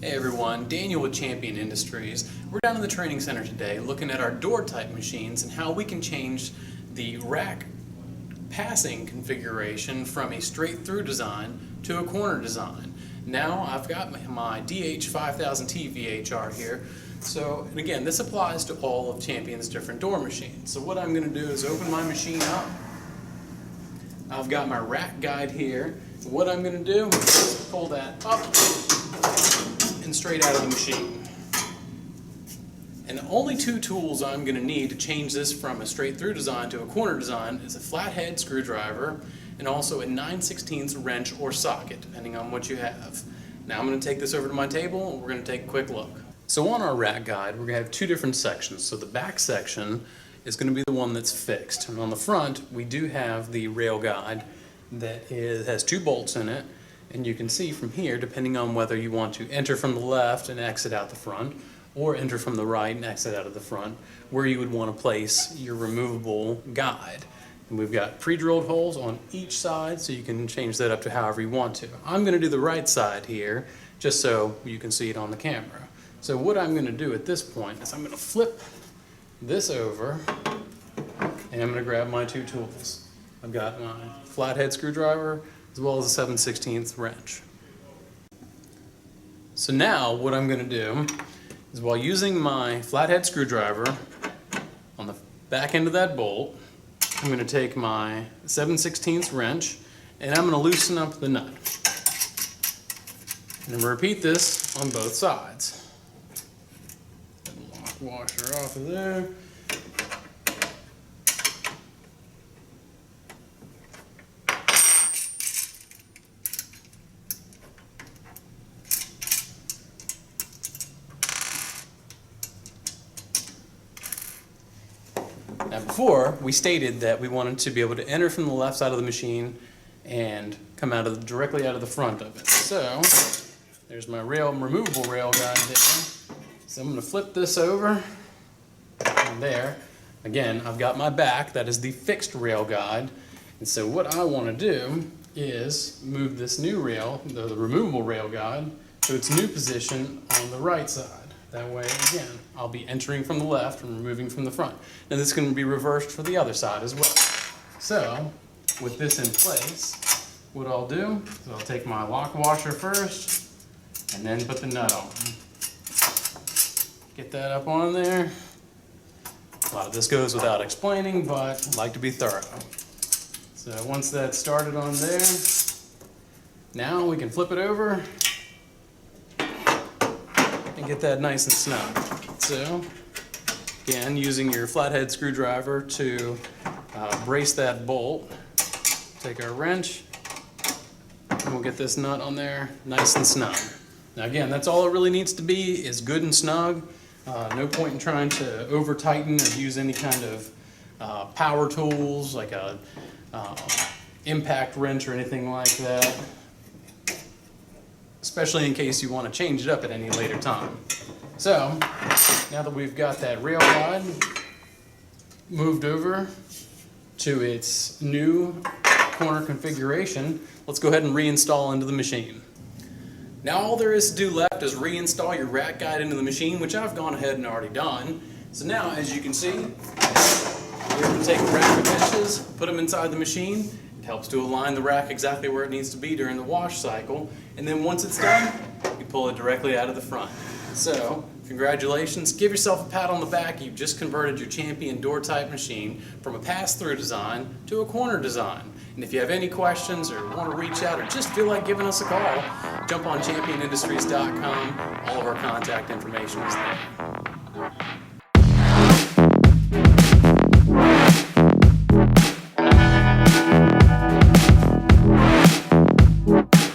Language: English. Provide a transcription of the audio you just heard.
Hey everyone, Daniel with Champion Industries. We're down in the training center today looking at our door type machines and how we can change the rack passing configuration from a straight through design to a corner design. Now I've got my DH5000T VHR here. And again, this applies to all of Champion's different door machines. So what I'm going to do is open my machine up. I've got my rack guide here. What I'm going to do is pull that up and straight out of the machine. And the only two tools I'm going to need to change this from a straight through design to a corner design is a flathead screwdriver and also a 9/16 wrench or socket, depending on what you have. Now I'm going to take this over to my table and we're going to take a quick look. So on our rack guide, we're going to have two different sections. So the back section is going to be the one that's fixed. And on the front, we do have the rail guide that has two bolts in it. And you can see from here, depending on whether you want to enter from the left and exit out the front, or enter from the right and exit out of the front, where you would want to place your removable guide. And we've got pre-drilled holes on each side, so you can change that up to however you want to. I'm going to do the right side here, just so you can see it on the camera. So what I'm going to do at this point is I'm going to flip this over, and I'm going to grab my two tools. I've got my flathead screwdriver, as well as a 7/16 wrench. So now what I'm going to do is, while using my flathead screwdriver on the back end of that bolt, I'm going to take my 7/16 wrench and I'm going to loosen up the nut. And I'm going to repeat this on both sides. Lock washer off of there. Now before, we stated that we wanted to be able to enter from the left side of the machine and come directly out of the front of it. So there's my removable rail guide there. So I'm going to flip this over, and there, again, I've got my back, that is the fixed rail guide. And so what I want to do is move this new rail, the removable rail guide, to its new position on the right side. That way, again, I'll be entering from the left and removing from the front. Now this can be reversed for the other side as well. So, with this in place, what I'll do is I'll take my lock washer first and then put the nut on. Get that up on there. A lot of this goes without explaining, but I like to be thorough. So once that's started on there, now we can flip it over and get that nice and snug. So, again, using your flathead screwdriver to brace that bolt, take our wrench, and we'll get this nut on there nice and snug. Now again, that's all it really needs to be, is good and snug. No point in trying to over tighten or use any kind of power tools like a impact wrench or anything like that, especially in case you want to change it up at any later time. So, now that we've got that rail guide moved over to its new corner configuration, let's go ahead and reinstall into the machine. Now all there is to do left is reinstall your rack guide into the machine, which I've gone ahead and already done. So now, as you can see, you're able to take a rack of benches, put them inside the machine. It helps to align the rack exactly where it needs to be during the wash cycle. And then once it's done, you pull it directly out of the front. So, congratulations. Give yourself a pat on the back. You've just converted your Champion door type machine from a pass-through design to a corner design. And if you have any questions or want to reach out or just feel like giving us a call, jump on championindustries.com. All of our contact information is there.